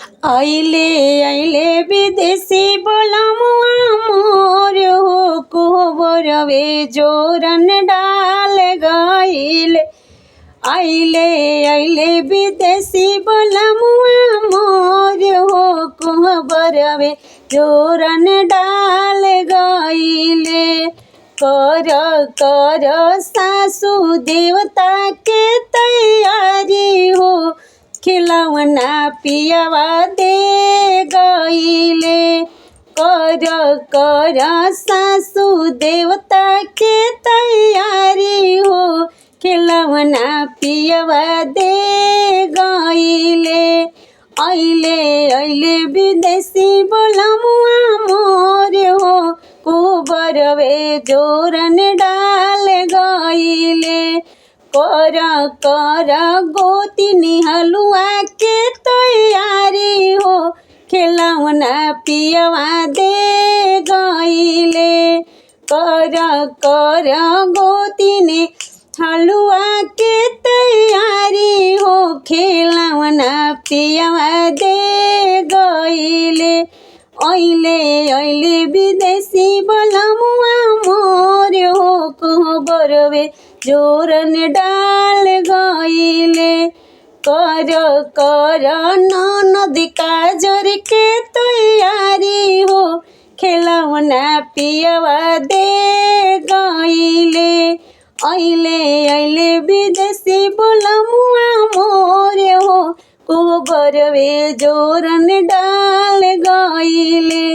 आइले आइले विदेशी बोलमुआ मोर हो कोहबरवे जोरन डाल गइले। आइले आइले विदेशी बोलमुआ मोर हो कोहबरवे जोरन डाल गइले। कर कर सासू देवता के तैयारी हो खिलौना पियवा दे गइले। कर कर सासू देवता के तैयारी हो खिलौना पियवा दे गइले। आइले आइले विदेशी बोलमुआ मोर हो कोहबरवे जोरन डाल गइले। कर कर गोतिनी हलुआ के तैयारी हो खिलौना पियवा दे गइले। कर कर गोतिनी हलुआ के तैयारी हो खिलौना पियवा दे गइले। आइले आइले विदेशी बोलमुआ मोर हो कोहबरवे जोरन डाल गइले। कर कर ननद काजर के तैयारी हो खिलौना पियवा दे गइले। आइले आइले विदेशी बोलमुआ मोर हो कोहबरवे जोरन डाल गइले।